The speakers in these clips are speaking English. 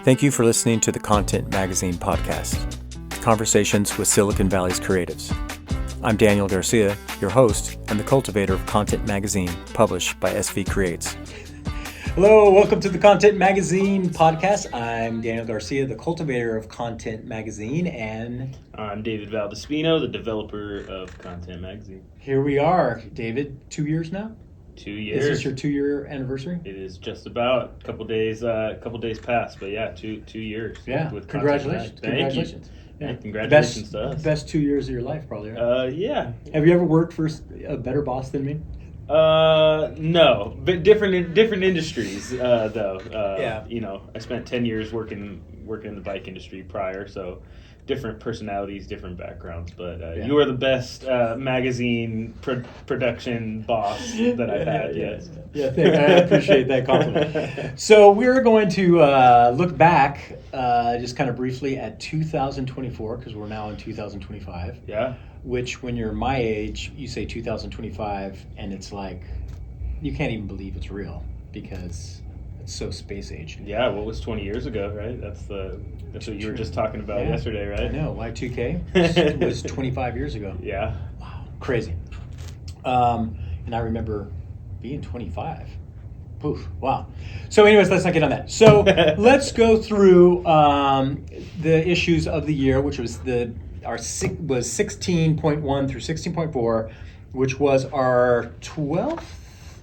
Thank you for listening to the Content Magazine podcast, Conversations with Silicon Valley's Creatives. I'm Daniel Garcia, your host and the cultivator of Content Magazine, published by SV Creates. Hello, welcome to the Content Magazine podcast. I'm Daniel Garcia, the cultivator of Content Magazine, and I'm David Valdespino, the developer of Content Magazine. Here we are, David. 2 years now? 2 years. Is this your 2-year anniversary? It is just about a couple days past, but yeah, two years. Yeah, with congratulations. Congratulations. Yeah. Congratulations to us. Best 2 years of your life, probably, right? Yeah. Have you ever worked for a better boss than me? No, but different industries, though. Yeah. You know, I spent 10 years working in the bike industry prior, so different personalities, different backgrounds. But you are the best magazine production boss that I've had. Yes. Yeah, I appreciate that compliment. So we're going to look back just kind of briefly at 2024, because we're now in 2025. Yeah. Which, when you're my age, you say 2025, and it's like, you can't even believe it's real, because it's so space age. Yeah, what was 20 years ago, right? That's what you were just talking about yesterday, right? I know, Y2K was 25 years ago. Yeah. Wow, crazy. And I remember being 25. Poof, wow. So anyways, let's not get on that. So let's go through the issues of the year, which was was 16.1 through 16.4, which was our 12th.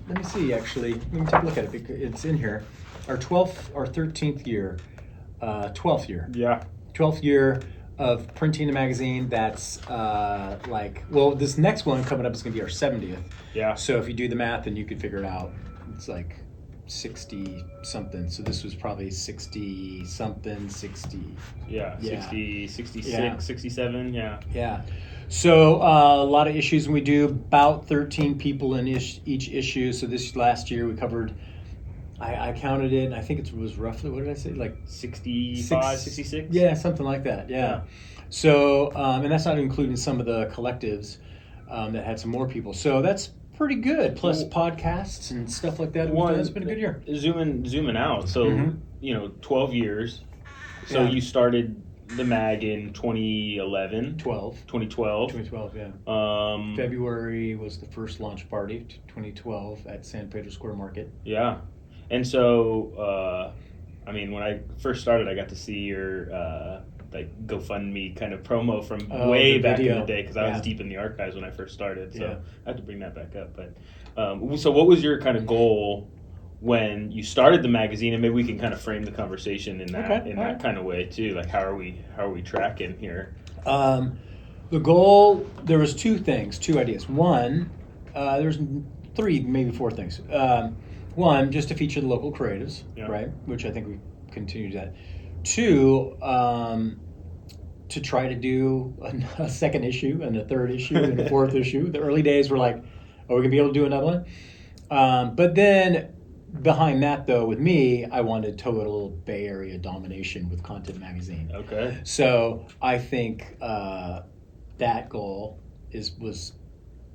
Let me see, actually. Let me take a look at it, because it's in here. Our 12th or 13th year. 12th year. Yeah. 12th year of printing a magazine. That's this next one coming up is going to be our 70th. Yeah. So if you do the math, then you could figure it out. It's like 60 something. So this was probably 60 something, 60. Yeah. 60, 66, 67. Yeah. Yeah. So a lot of issues, and we do about 13 people in each issue. So this last year we covered, I counted it, and I think it was roughly, what did I say? Like 65, 66? Yeah, something like that. Yeah. So, and that's not including some of the collectives that had some more people. So that's pretty good. Plus podcasts and stuff like that. It's been a good year. Zooming out. So, 12 years. So you started the mag in 2011. 2012, yeah. February was the first launch party, 2012 at San Pedro Square Market. Yeah. And so, when I first started, I got to see your GoFundMe kind of promo from way back in the day, because I was deep in the archives when I first started. So I have to bring that back up. But so what was your kind of goal when you started the magazine, and maybe we can kind of frame the conversation in that kind of way too? Like, how are we tracking here? The goal, there was two ideas. One, there's three, maybe four things. One, just to feature the local creatives, right? Which I think we continue to that. Two, to try to do a second issue and a third issue and a fourth issue. The early days were like, are we going to be able to do another one? But then behind that, though, with me, I wanted total Bay Area domination with Content Magazine. Okay. So I think that goal was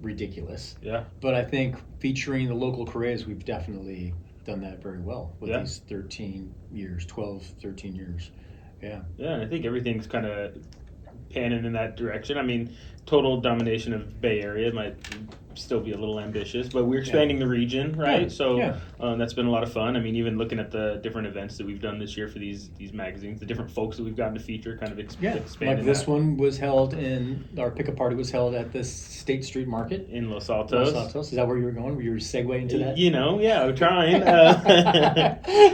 ridiculous. Yeah. But I think featuring the local creatives, we've definitely done that very well with these 13 years. Yeah. Yeah, and I think everything's kind of panning in that direction. I mean, total domination of Bay Area might still be a little ambitious, but we're expanding the region, right? Yeah. So that's been a lot of fun. I mean, even looking at the different events that we've done this year for these magazines, the different folks that we've gotten to feature, kind of expanding. Like this one was held our pickup party was held at the State Street Market in Los Altos. Is that where you were going? Were you segueing into that? I'm trying.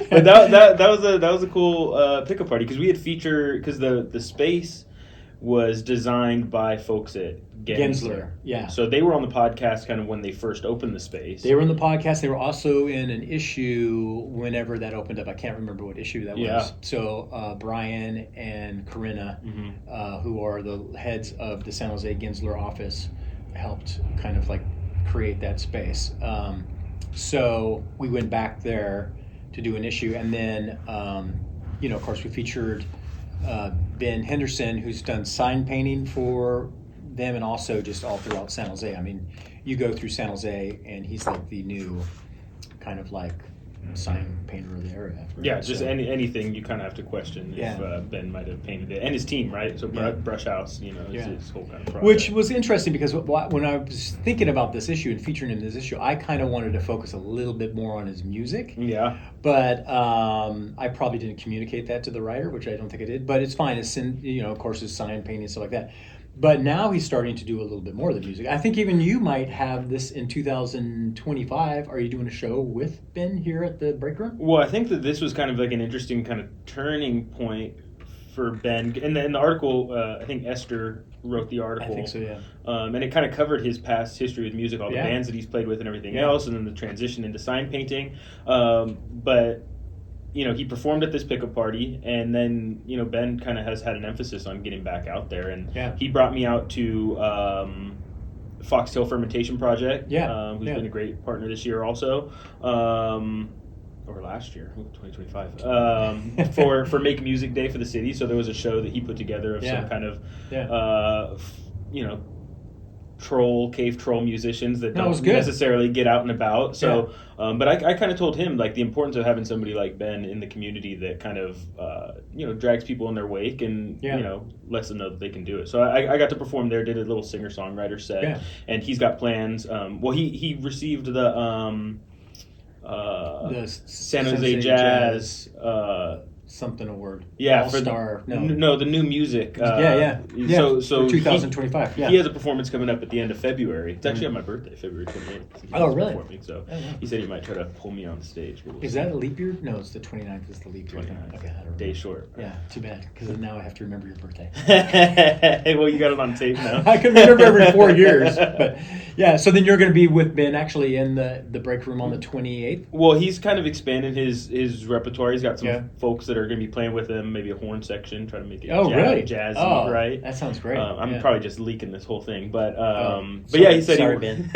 But that was a cool pickup party, because we had because the space was designed by folks at Gensler. Yeah. So they were on the podcast kind of when they first opened the space. They were in the podcast. They were also in an issue whenever that opened up. I can't remember what issue that was. So Brian and Corinna, who are the heads of the San Jose Gensler office, helped kind of like create that space. So we went back there to do an issue. And then, of course, we featured Ben Henderson, who's done sign painting for them and also just all throughout San Jose. I mean, you go through San Jose and he's like the new kind of like sign painter of the area. Right? Yeah, just anything you kind of have to question Yeah. if Ben might have painted it. And his team, right? So Brush House, is his whole kind of project. Which was interesting because when I was thinking about this issue and featuring him in this issue, I kind of wanted to focus a little bit more on his music. Yeah. But I probably didn't communicate that to the writer, which I don't think I did. But it's fine. It's of course, his sign painting and stuff like that. But now he's starting to do a little bit more of the music. I think even you might have this in 2025. Are you doing a show with Ben here at the Break Room? Well, I think that this was kind of like an interesting kind of turning point for Ben. In the article, I think Esther wrote the article. I think so, yeah. And it kind of covered his past history with music, all the bands that he's played with and everything else, and then the transition into sign painting. But he performed at this pickup party, and then, Ben kind of has had an emphasis on getting back out there. And he brought me out to Foxtail Fermentation Project, who's been a great partner this year also, or last year, 2025, for Make Music Day for the city. So there was a show that he put together of some kind of, cave troll musicians that don't necessarily get out and about. So, but I kind of told him like the importance of having somebody like Ben in the community that kind of drags people in their wake and lets them know that they can do it. So I got to perform there, did a little singer-songwriter set, and he's got plans. He received the San Jose Jazz something award. Yeah, All-Star. No, the new music. So 2025. He has a performance coming up at the end of February. It's actually on my birthday, February 28th. Oh, really? So he said he might try to pull me on the stage. Is that a leap year? No, it's the 29th. Is the leap year. 29th. Okay, I don't Day short. Yeah, too bad, because now I have to remember your birthday. Hey, well, you got it on tape now. I can remember every 4 years. But yeah, so then you're going to be with Ben actually in the Break Room on the 28th? Well, he's kind of expanding his repertoire. He's got some folks that are going to be playing with him, maybe a horn section, try to make it jazzy, right? That sounds great. I'm probably just leaking this whole thing, but sorry, he said Ben.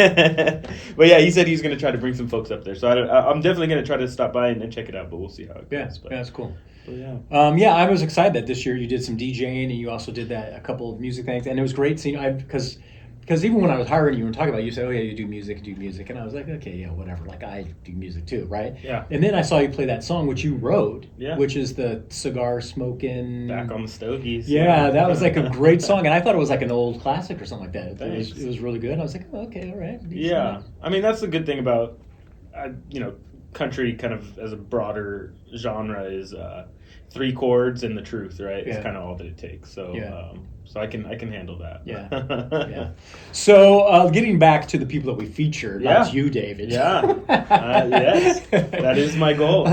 But yeah, he said he's going to try to bring some folks up there. So I'm definitely going to try to stop by and check it out, but we'll see how it goes. Yeah, that's cool. I was excited that this year you did some DJing and you also did a couple of music things, and it was great seeing because even when I was hiring you and talking about it, you said, oh yeah, you do music, and I was like, okay, yeah, whatever, like I do music too, right? Yeah. And then I saw you play that song which you wrote, yeah, which is the cigar smoking Back on the Stogies. Yeah, that was like a great song, and I thought it was like an old classic or something like that. Thanks. It was really good. I was like, oh, okay, all right. Yeah, I mean that's the good thing about country kind of as a broader genre is 3 chords and the truth, right? It's kind of all that it takes. So so I can handle that. Yeah. So getting back to the people that we featured, that's you, David. Yeah. Yes, that is my goal.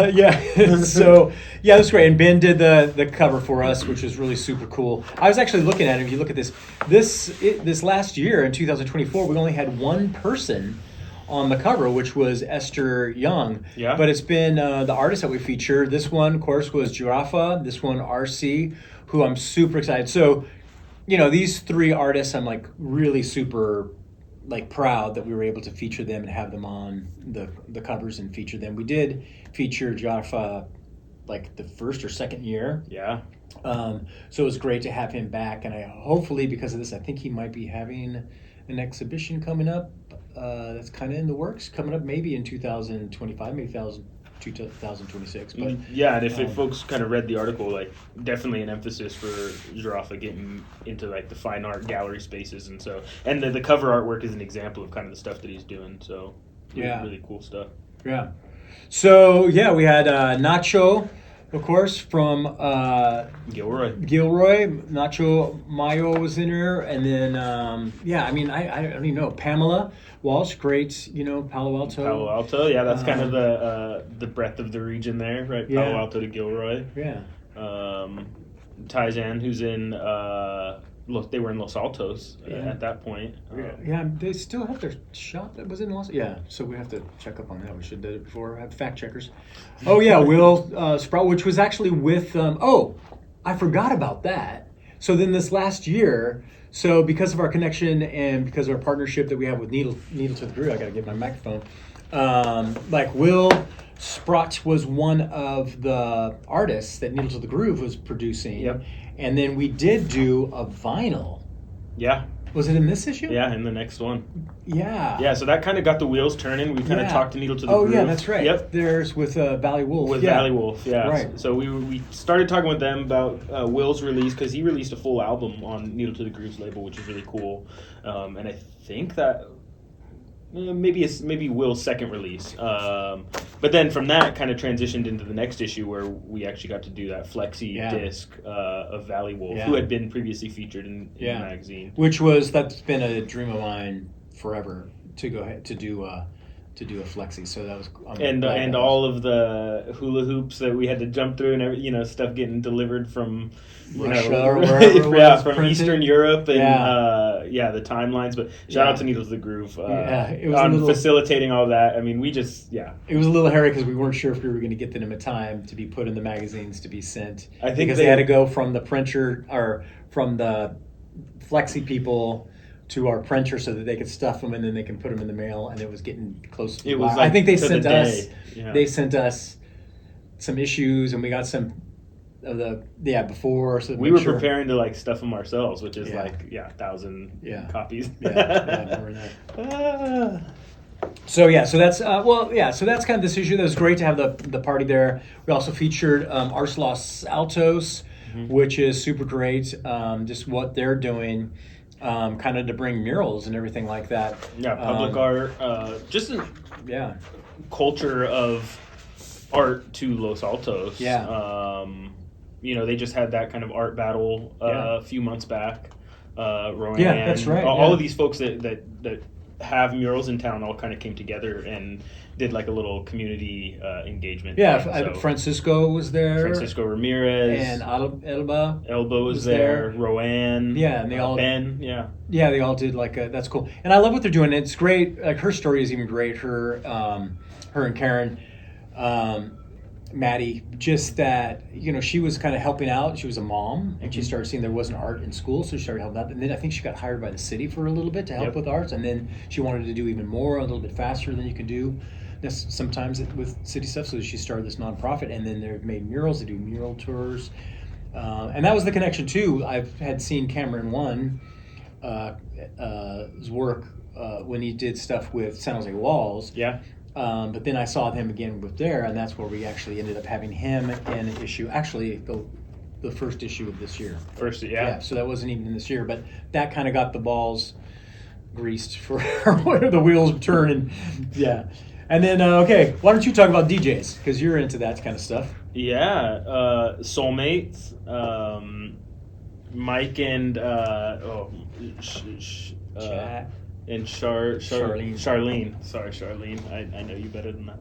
So that's great. And Ben did the cover for us, which is really super cool. I was actually looking at it. If you look at this last year in 2024, we only had one person on the cover, which was Esther Young. Yeah. But it's been the artists that we featured. This one, of course, was Giraffa. This one, RC, who I'm super excited. So, these 3 artists, I'm like really super proud that we were able to feature them and have them on the covers and feature them. We did feature Giraffa like the first or second year. Yeah. So it was great to have him back, and hopefully because of this, I think he might be having an exhibition coming up. That's kind of in the works, coming up maybe in 2025, maybe 2026. But and if folks kind of read the article, like definitely an emphasis for Giraffa getting into like the fine art gallery spaces, and the cover artwork is an example of kind of the stuff that he's doing. So really cool stuff. Yeah. So we had Nacho, of course, from Gilroy. Nacho Mayo was in there, and then I don't even know, Pamela Walsh, great, Palo Alto. Yeah, that's kind of the breadth of the region there, right? Palo Alto to Gilroy. Yeah. Taizan, who's in they were in Los Altos at that point. They still have their shop that was in Los. Yeah, so we have to check up on that. We should do it before. Have fact checkers. Oh yeah, Will Sprout, which was actually with. I forgot about that. So then this last year, because of our connection and because of our partnership that we have with Needle to the Groove, I got to get my microphone. Will Sprott was one of the artists that Needle to the Groove was producing. Yep. And then we did do a vinyl. Yeah. Was it in this issue? Yeah, in the next one. Yeah. Yeah, so that kind of got the wheels turning. We kind of talked to Needle to the Groove. Oh, yeah, that's right. Yep. There's with Valley Wolf. With Valley Wolf, yeah. Right. So we started talking with them about Will's release, because he released a full album on Needle to the Groove's label, which is really cool. And I think that maybe Will's second release. But then from that kind of transitioned into the next issue, where we actually got to do that flexi disc of Valley Wolf, who had been previously featured in the magazine. That's been a dream of mine forever, to go ahead to do a flexi. So that was and all of the hula hoops that we had to jump through, and stuff getting delivered from Russia or wherever from printed. Eastern Europe, and the timelines. But shout out to Needle to the Groove on facilitating all that. I mean, we just it was a little hairy because we weren't sure if we were going to get them in time to be put in the magazines to be sent. I think because they had to go from the printer or from the flexi people to our printer so that they could stuff them and then they can put them in the mail, and it was getting close to I think they sent us they sent us some issues, and we got some of the before, so we were preparing to stuff them ourselves, which is 1,000 copies. So that's so that's kind of this issue. That was great to have the party there. We also featured Ars Los Altos, which is super great. Just what they're doing, kind of to bring murals and everything like that. Yeah, public art, just a culture of art to Los Altos. Yeah. They just had that kind of art battle a few months back. Rowan, that's right. All of these folks that have murals in town all kind of came together and did like a little community engagement. Yeah, Francisco was there. Francisco Ramirez. And Elba. Elba was there. Rowan. Yeah, and they all... Ben, yeah. Yeah, they all did that's cool. And I love what they're doing. It's great. Like, her story is even great. Her and Karen... Maddie, just that, she was kind of helping out. She was a mom, and she started seeing there wasn't art in school, so she started helping out. And then I think she got hired by the city for a little bit to help with arts, and then she wanted to do even more, a little bit faster than you can do sometimes with city stuff, so she started this nonprofit, and then they've made murals. They do mural tours, and that was the connection, too. I've had seen Cameron his work when he did stuff with San Jose Walls. Yeah. But then I saw him again with there, and that's where we actually ended up having him in an issue. Actually, the first issue of this year. So that wasn't even in this year, but that kind of got the balls greased for where the wheels turning. Yeah. And then, why don't you talk about DJs? Because you're into that kind of stuff. Yeah. Soulmates. Mike and... Chat. And Charlene. Sorry, Charlene. I know you better than that.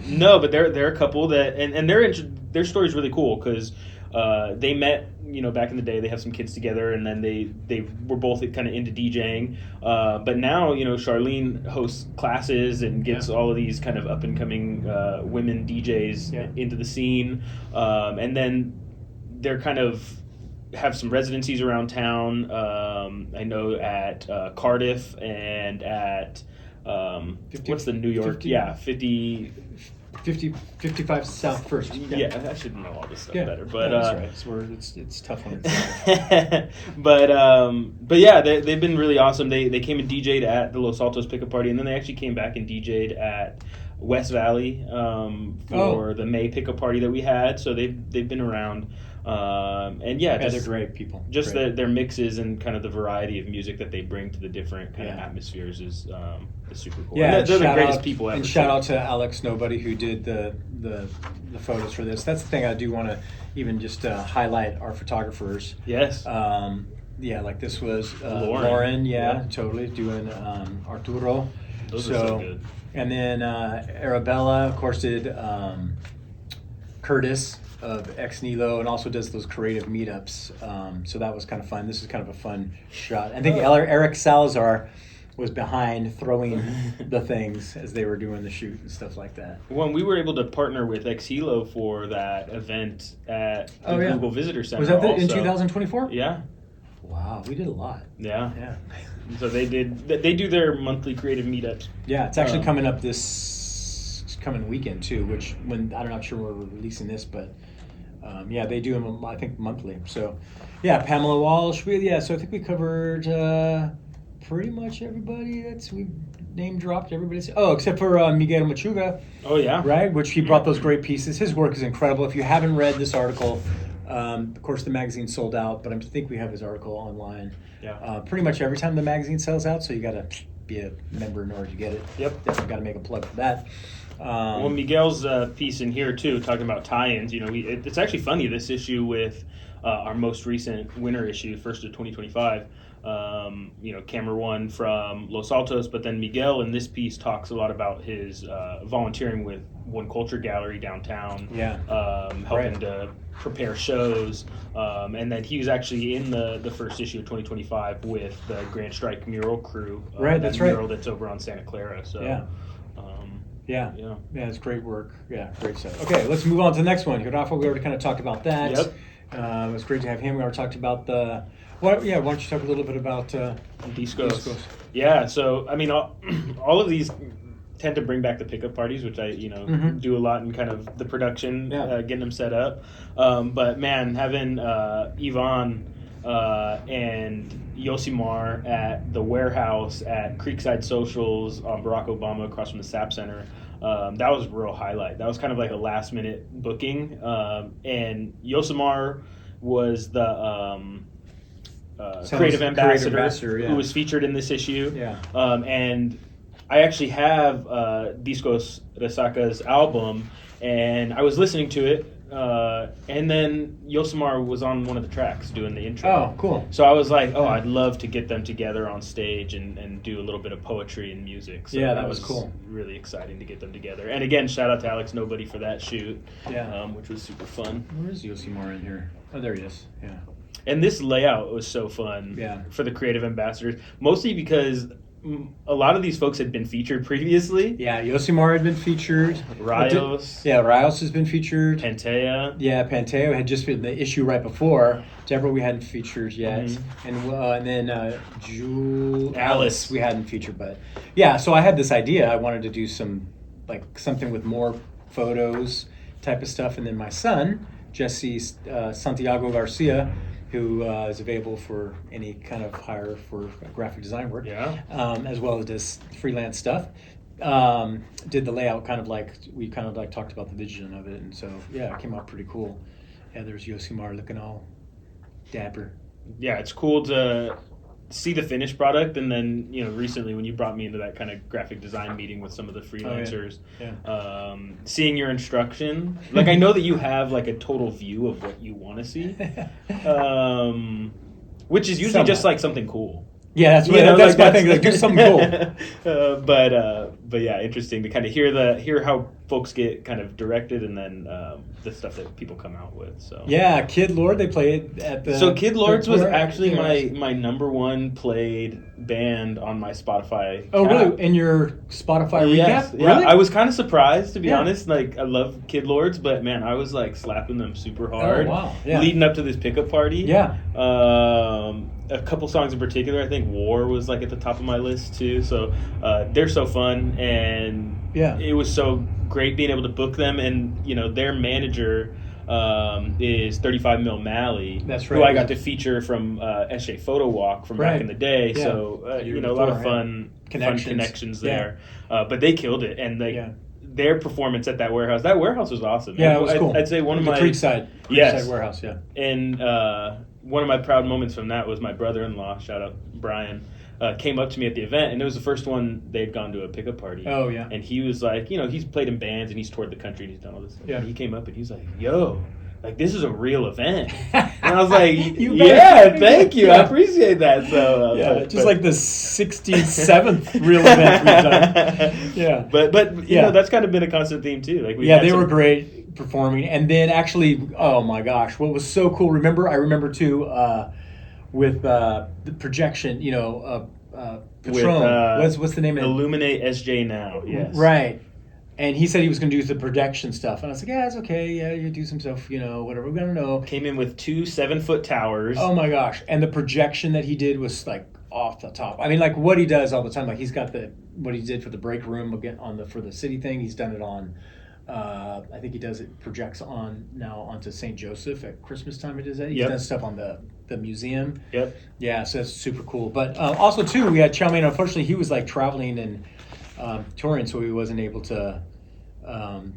No, but they're a couple that, and their story is really cool because they met, back in the day. They have some kids together, and then they were both kind of into DJing. But now, Charlene hosts classes and gets all of these kind of up and coming women DJs into the scene, and then they're kind of have some residencies around town. I know at Cardiff and at 50, what's the New York? 55 South First. Yeah, I should know all this stuff better. But that's right. It's tough when it's but yeah, they've been really awesome. They came and DJ'd at the Los Altos Pickup Party, and then they actually came back and DJ'd at West Valley for the May Pickup Party that we had. So they've been around. And they're great people. Just their mixes and kind of the variety of music that they bring to the different kind of atmospheres is super cool. Yeah, they're the greatest people ever. And shout out to Alex Nobody who did the photos for this. That's the thing I do want to even just highlight our photographers. Yes. Like this was Lauren. Totally doing Arturo. Those are so good. And then Arabella, of course, did Curtis of Ex Nihilo, and also does those creative meetups. So that was kind of fun. This is kind of a fun shot. I think Eric Salazar was behind throwing the things as they were doing the shoot and stuff like that. When we were able to partner with Ex Nihilo for that event at the Google Visitor Center. Was that in 2024? Yeah. Wow, we did a lot. Yeah. So they do their monthly creative meetups. Yeah, it's actually coming up this coming weekend too, which I'm not sure when we're releasing this, but They do them, I think, monthly. So, Pamela Walsh. So I think we covered pretty much everybody we name dropped. Everybody. Except for Miguel Machuga. Oh, yeah. Right? Which he brought those great pieces. His work is incredible. If you haven't read this article, of course, the magazine sold out, but I think we have his article online. Yeah. Pretty much every time the magazine sells out, so you got to be a member in order to get it. Yep. Definitely got to make a plug for that. Well, Miguel's piece in here too, talking about tie-ins. It's actually funny, this issue with our most recent winter issue, first of 2025. Camera one from Los Altos, but then Miguel in this piece talks a lot about his volunteering with One Culture Gallery downtown, helping to prepare shows, and then he was actually in the first issue of 2025 with the Grand Strike mural crew. That's right. Mural that's over on Santa Clara. So. It's great work. Yeah, great stuff. Okay, let's move on to the next one. Rafa, we already kind of talked about that. Yep. It was great to have him. We already talked about why don't you talk a little bit about Discos. Yeah, so, I mean, all of these tend to bring back the pickup parties, which I, do a lot in kind of the production, getting them set up. But, man, having Yvonne and Yosimar at the warehouse at Creekside Socials on Barack Obama across from the SAP Center, that was a real highlight. That was kind of like a last-minute booking. And Yosimar was the creative ambassador who was featured in this issue. Yeah. And I actually have Discos Resaca's album, and I was listening to it, and then Yosimar was on one of the tracks doing the intro. Oh, cool. So I was like, I'd love to get them together on stage and do a little bit of poetry and music. So that was cool. Really exciting to get them together. And again, shout out to Alex Nobody for that shoot, which was super fun. Where is Yosimar in here? Oh, there he is. Yeah. And this layout was so fun for the creative ambassadors, mostly because a lot of these folks had been featured previously. Yeah, Yosimar had been featured. Rios. Rios has been featured. Pantea. Yeah, Panteo had just been the issue right before. Deborah we hadn't featured yet. Mm-hmm. And then Alice we hadn't featured. But so I had this idea. I wanted to do something with more photos type of stuff. And then my son, Jesse Santiago Garcia, who is available for any kind of hire for graphic design work, as well as does freelance stuff. Did the layout kind of like talked about the vision of it, and so it came out pretty cool. Yeah, there's Yosimar looking all dapper. Yeah, it's cool to see the finished product, and then recently when you brought me into that kind of graphic design meeting with some of the freelancers, seeing your instruction, like I know that you have like a total view of what you want to see, which is usually just like something cool. Yeah, that's my thing. Like, do something cool. But interesting to kind of hear how folks get kind of directed, and then the stuff that people come out with. So Kid Lord, they played at the. So Kid Lords was actually my number one played band on my Spotify. Oh, really? In your Spotify recap? Yes. Really? Yeah, I was kind of surprised, to be honest. Like, I love Kid Lords, but man, I was like slapping them super hard. Oh, wow. Yeah. Leading up to this pickup party. Yeah. A couple songs in particular, I think War was like at the top of my list too. So they're so fun, and it was so great being able to book them. And their manager is 35 Mil Malley, that's right, who I got to feature from SJ Photo Walk from back in the day. Yeah. So a lot of fun connections there. But they killed it, and their performance at that warehouse was awesome. Yeah, it was cool. I'd say one of my Creekside warehouse. Yeah, and one of my proud moments from that was my brother-in-law, shout out Brian, came up to me at the event, and it was the first one they'd gone to a pickup party. Oh, yeah. And he was like, he's played in bands, and he's toured the country, and he's done all this stuff. Yeah. And he came up, and he was like, yo, like, this is a real event. And I was like, thank you. I appreciate that. So just like the 67th real event we've done. Yeah. But that's kind of been a constant theme, too. Like they were great performing. And then actually, oh my gosh, what was so cool, I remember too, with the projection, Patron, what's the name of it? Illuminate SJ Now, yes. Right. And he said he was going to do the projection stuff. And I was like, it's okay. Yeah, you do some stuff, whatever. We're going to know. Came in with 2 7-foot towers. Oh my gosh. And the projection that he did was like off the top. I mean, like what he does all the time, like he's got what he did for the break room again for the city thing. He's done it on I think he does it, projects on now onto St. Joseph at Christmas time. It is that he's done stuff on the museum. Yep. Yeah, so that's super cool. But also too, we had Chow Mein. Unfortunately, he was like traveling and touring, so he wasn't able to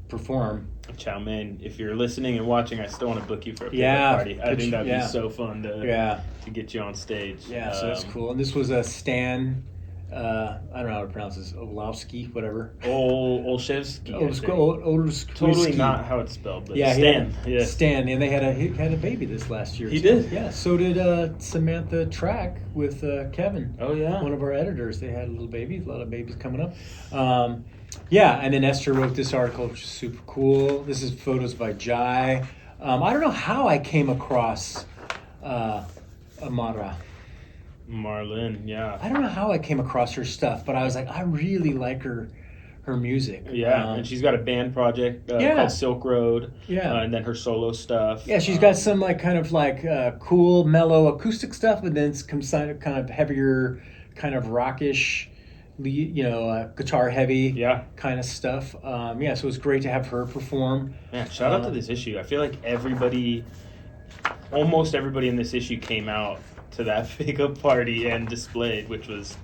perform. Chow Mein, if you're listening and watching, I still want to book you for a party. I think that'd be so fun to get you on stage. Yeah, so that's cool. And this was a Stan. I don't know how to pronounce this. Olowski, whatever. Olszewski. Totally not how it's spelled. But Stan. Yeah, Stan, and he had a baby this last year. He did. Yeah. So did Samantha Track with Kevin. Oh yeah. One of our editors. They had a little baby. A lot of babies coming up. Yeah, and then Esther wrote this article, which is super cool. This is photos by Jai. I don't know how I came across Amara. Marlene, yeah. I don't know how I came across her stuff, but I was like, I really like her music. Yeah, and she's got a band project called Silk Road. Yeah. And then her solo stuff. Yeah, she's got some kind of cool, mellow acoustic stuff, but then some kind of heavier, kind of rockish, guitar heavy kind of stuff. So it was great to have her perform. Man, shout out to this issue. I feel like almost everybody in this issue came out to that pickup party and displayed, which was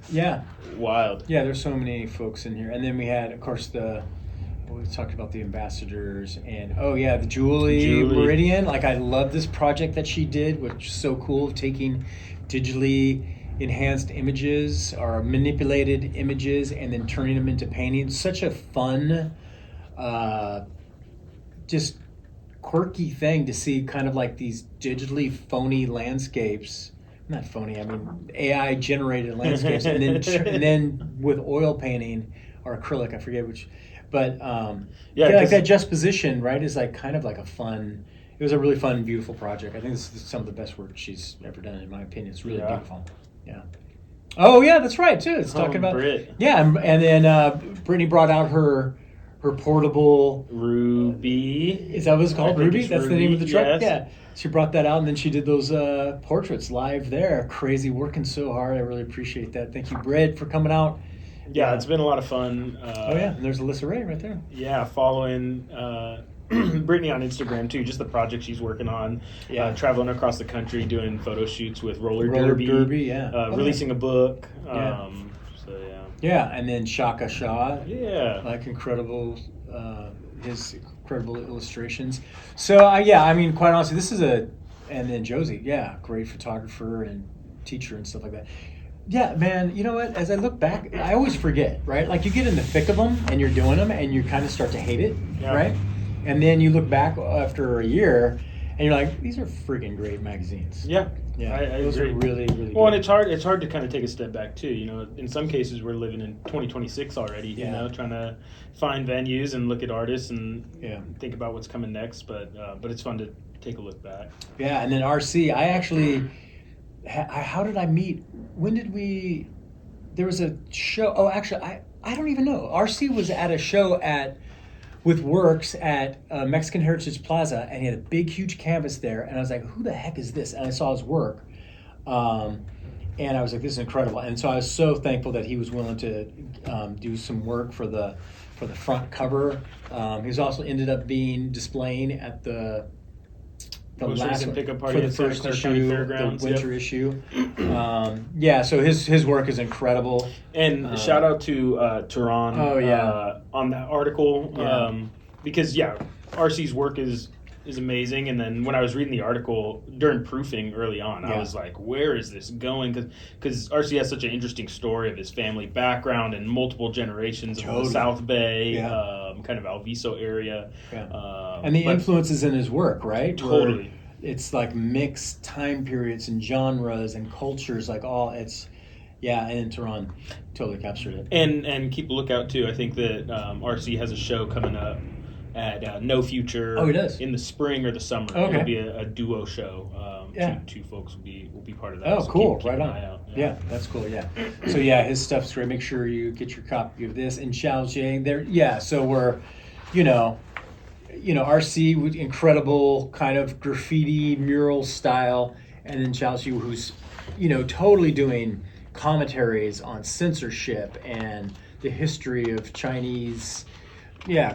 wild. Yeah, there's so many folks in here. And then we had, of course, we talked about the ambassadors and the Julie Meridian. Like, I love this project that she did, which is so cool, taking digitally enhanced images or manipulated images and then turning them into paintings. Such a fun, just quirky thing to see, kind of like these digitally phony landscapes. Not phony, I mean AI generated landscapes, and then with oil painting or acrylic, I forget which, but like that juxtaposition, right, is like kind of like a fun. It was a really fun, beautiful project. I think this is some of the best work she's ever done, in my opinion. It's really beautiful. Yeah. Oh yeah, that's right too. It's talking about Brit. Yeah, and then Brittany brought out her portable Ruby. Is that what it's called? Ruby? That's the name of the truck? Yes. Yeah. She brought that out, and then she did those portraits live there. Crazy, working so hard. I really appreciate that. Thank you, Brett, for coming out. Yeah, it's been a lot of fun. And there's Alyssa Ray right there. Yeah, following Brittany on Instagram, too. Just the project she's working on. Yeah. Traveling across the country, doing photo shoots with roller derby. Releasing a book. Yeah, and then Shaka Shah. Yeah. Like incredible, his incredible illustrations. So, I mean, quite honestly, and then Josie, great photographer and teacher and stuff like that. Yeah, man, you know what? As I look back, I always forget, right? Like, you get in the thick of them, and you're doing them, and you kind of start to hate it, right? And then you look back after a year, and you're like, these are freaking great magazines. Yeah. Yeah, those agree. are really, really well, good. And it's hard to kind of take a step back too. You know, in some cases we're living in 2026 already. You know, trying to find venues and look at artists and think about what's coming next. But it's fun to take a look back. Yeah, and then RC, I actually, how did I meet? When did we? There was a show. Oh, actually, I don't even know. RC was at a show with Works at Mexican Heritage Plaza, and he had a big, huge canvas there, and I was like, who the heck is this? And I saw his work, and I was like, this is incredible. And so I was so thankful that he was willing to do some work for the front cover. He's also ended up displaying at the last pickup party for the first issue, the winter issue. So his work is incredible. And shout out to Tehran. On that article, because RC's work is amazing. And then when I was reading the article during proofing early on, I was like, where is this going? Because RC has such an interesting story of his family background and multiple generations of the South Bay, kind of Alviso area. And the influences in his work, right? Totally. Where it's like mixed time periods and genres and cultures, like all it's... Yeah, and in Tehran, totally captured it. And keep a lookout, too. I think that RC has a show coming up at No Future. Oh, he does? In the spring or the summer. Okay. It'll be a duo show. Two folks will be part of that. Oh, so cool. Keep right an on. eye out. Yeah, that's cool, So, his stuff's great. Make sure you get your copy of this. And Xiao Jiang there. Yeah, so we're, RC with incredible kind of graffiti mural style. And then Xiao Jiang, who's, totally doing commentaries on censorship and the history of Chinese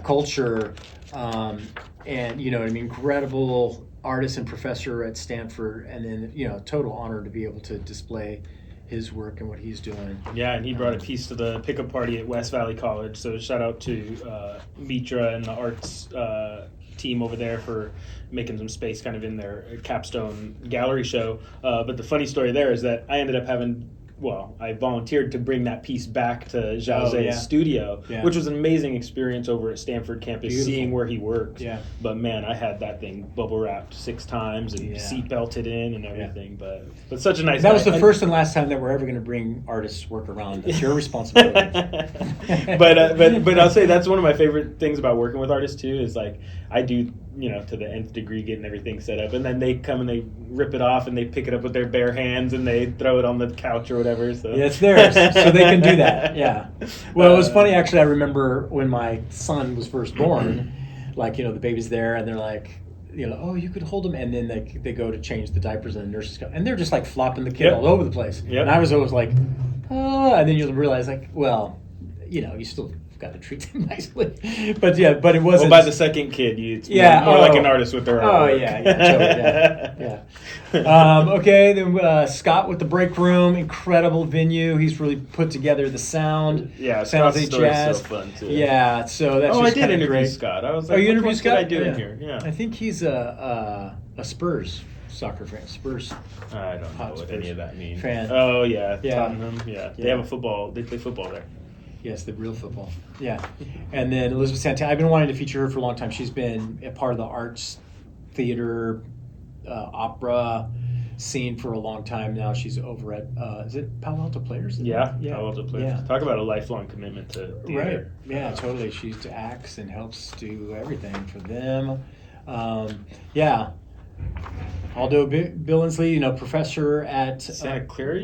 culture, and you know what I mean, incredible artist and professor at Stanford, and then total honor to be able to display his work and what he's doing. Yeah, and he brought a piece to the pickup party at West Valley College. So shout out to Mitra and the arts team over there for making some space kind of in their capstone gallery show. But the funny story there is that I ended up I volunteered to bring that piece back to Jauze's studio, which was an amazing experience over at Stanford campus, seeing where he worked. Yeah. But man, I had that thing bubble wrapped 6 times and seat belted in and everything. Yeah. But such a nice That was the first and last time that we're ever going to bring artists' work around. That's your responsibility. but I'll say that's one of my favorite things about working with artists too, is like I do, to the nth degree, getting everything set up, and then they come and they rip it off and they pick it up with their bare hands and they throw it on the couch or whatever. So. Yeah, it's theirs, so they can do that. Yeah. Well, it was funny actually. I remember when my son was first born, the baby's there and they're like, oh, you could hold him, and then they go to change the diapers and the nurses come, and they're just like flopping the kid all over the place. Yep. And I was always like, oh, and then you'll realize you still got to treat them nicely, but it wasn't. Well, by the second kid, it's more like an artist with their own work. Yeah. Okay, then Scott with the Break Room, incredible venue. He's really put together the sound. Yeah, Scott's story is so fun too. Yeah, so that's I did interview Scott. I was like, you interviewed Scott? What did I do in here? Yeah, I think he's a Spurs soccer fan. Spurs. I don't know what any of that means. Fan. Oh yeah, Tottenham. Yeah, they have a football. They play football there. Yes, the real football. Yeah. And then Elizabeth Santana, I've been wanting to feature her for a long time. She's been a part of the arts, theater, opera scene for a long time now. She's over at, is it Palo Alto Players? Yeah, Palo Alto Players. Yeah. Talk about a lifelong commitment to theater. Right. Yeah, totally. She acts and helps do everything for them. Aldo Billingsley, professor at Santa Clara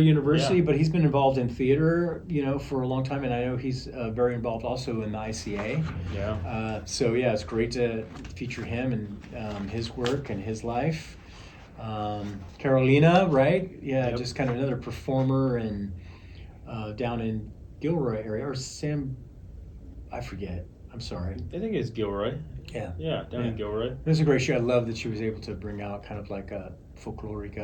University, but he's been involved in theater, for a long time, and I know he's very involved also in the ICA. Yeah. It's great to feature him and his work and his life. Carolina, right? Yeah, yep. Just kind of another performer and down in Gilroy area, or Sam, I forget. I'm sorry. I think it's Gilroy. Yeah. Yeah, down in Gilroy. It was a great show. I love that she was able to bring out kind of like a folkloric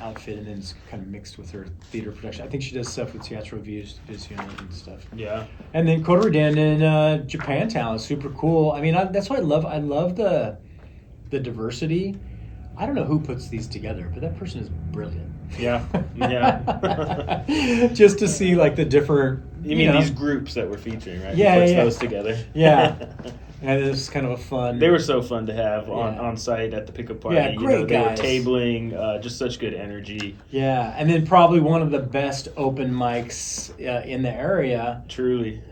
outfit, and then it's kind of mixed with her theater production. I think she does stuff with Teatro Vision and stuff. Yeah. And then Kodorin in Japantown is super cool. I mean, that's what I love. I love the diversity. I don't know who puts these together, but that person is brilliant. Yeah. Just to see the different. You mean these groups that we're featuring, right? Yeah, Who puts those together? Yeah. And it was kind of a fun. They were so fun to have on site at the pickup party. Yeah, great guys. They were tabling, just such good energy. Yeah, and then probably one of the best open mics in the area. Truly.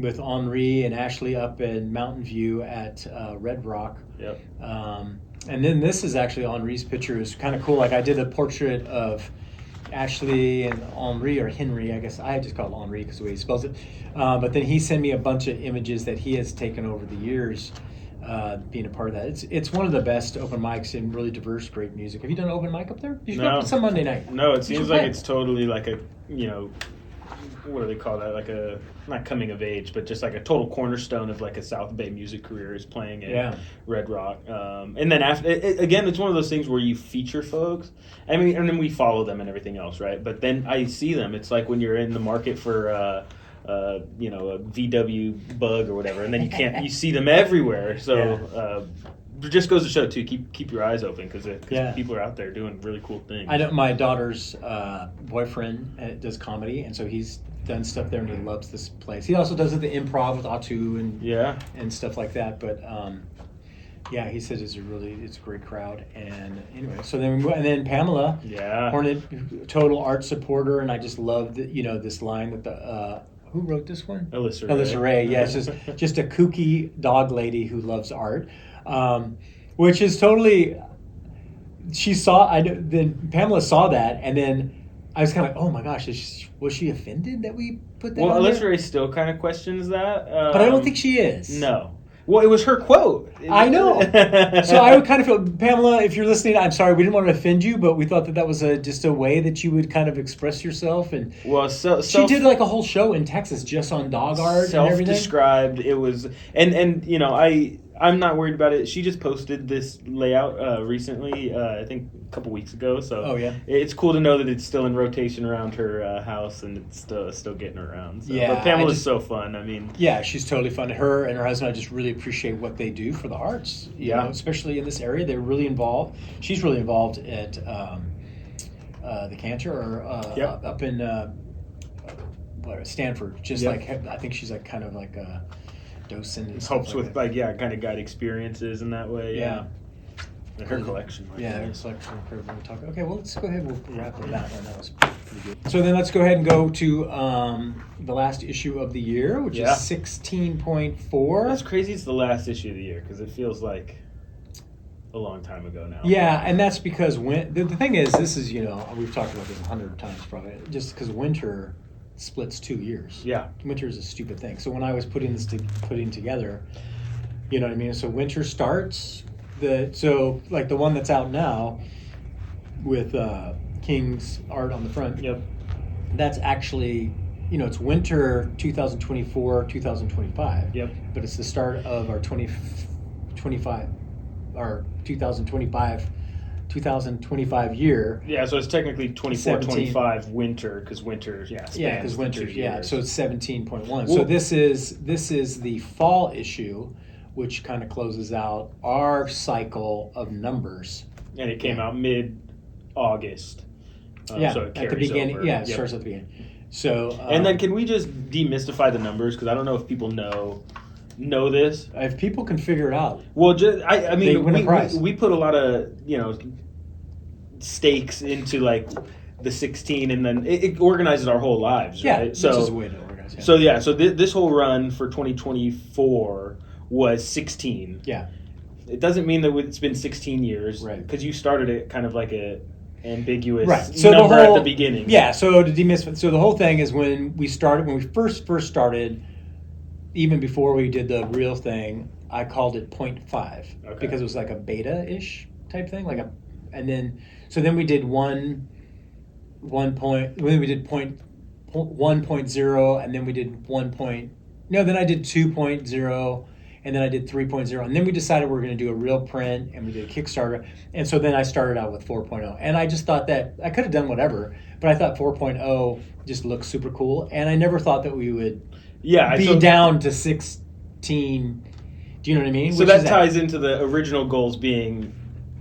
With Henri and Ashley up in Mountain View at Red Rock. Yep. And then this is actually Henri's picture. It's kind of cool. I did a portrait of Ashley and Henri, or Henry, I guess. I just call it Henri because the way he spells it. But then he sent me a bunch of images that he has taken over the years, being a part of that. It's one of the best open mics and really diverse, great music. Have you done an open mic up there? You should go up to some Monday night. No, it seems like it's totally like a, what do they call that? Like a, not coming of age, but just like a total cornerstone of like a South Bay music career is playing at Red Rock. And then after, again, it's one of those things where you feature folks. I mean, and then we follow them and everything else, right? But then I see them. It's like when you're in the market for, a VW Bug or whatever, and then you see them everywhere. So it just goes to show too, keep your eyes open because people are out there doing really cool things. I know my daughter's boyfriend does comedy, and so he's done stuff there, and he loves this place. He also does the improv with Atu and stuff like that. But he said it's a great crowd. And anyway, so then Pamela, Hornet, total art supporter, and I just love this line that the. Who wrote this one? Alyssa Ray. Yeah, it's just a kooky dog lady who loves art, which is totally. She saw. Then Pamela saw that, and then I was kind of like, oh my gosh, was she offended that we put that? Well, on Alyssa there? Ray still kind of questions that, but I don't think she is. No. Well, it was her quote. I know. So I would kind of feel, Pamela, if you're listening, I'm sorry, we didn't want to offend you, but we thought that was just a way that you would kind of express yourself. And she did like a whole show in Texas just on dog art and everything. Self-described. It was, and you know, I'm not worried about it. She just posted this layout recently, I think a couple weeks ago. So it's cool to know that it's still in rotation around her house and it's still getting around. So. Yeah, but Pamela's so fun. I mean, yeah, she's totally fun. Her and her husband, I just really appreciate what they do for the arts. You know, especially in this area, they're really involved. She's really involved at the Cantor up in Stanford. Just like I think she's like kind of like a docent. It helps with kind of guide experiences in that way. Yeah. Her collection. Her collection. Okay, well, let's go ahead and we'll wrap up that one. That was pretty good. So then let's go ahead and go to the last issue of the year, which is 16.4. That's crazy it's the last issue of the year because it feels like a long time ago now. Yeah, and that's because the thing is, this is, you know, we've talked about this 100 times probably, just because winter splits 2 years. Yeah. Winter is a stupid thing. So when I was putting together, you know what I mean? So winter starts, like the one that's out now with King's art on the front. Yep. That's actually, you know, it's winter 2024, 2025. Yep. But it's the start of our 2025 year. Yeah, so it's technically 24, 25 winter because winter, because winter, so it's 17.1. Well, so this is the fall issue, which kind of closes out our cycle of numbers. And it came out mid-August. So it at the beginning. over. Yeah, it starts at the beginning. So and then can we just demystify the numbers because I don't know if people know this. If people can figure it out. Well, I mean, they win a prize. We put a lot of stakes into like the 16, and then it organizes our whole lives. Yeah, right? Which is a way to organize. Yeah. So this whole run for 2024 was 16. Yeah. It doesn't mean that it's been 16 years, right? Because you started it kind of like a ambiguous so number at the beginning. Yeah. So to demystify, so the whole thing is when we first started. Even before we did the real thing, I called it 0.5 because it was like a beta-ish type thing, and then we did 1.0, and then we did then I did 2.0, and then I did 3.0, and then we decided we were going to do a real print, and we did a Kickstarter, and so then I started out with 4.0, and I just thought that I could have done whatever, but I thought 4.0 just looked super cool, and I never thought that we would be down to 16. Do you know what I mean? So that ties into the original goals being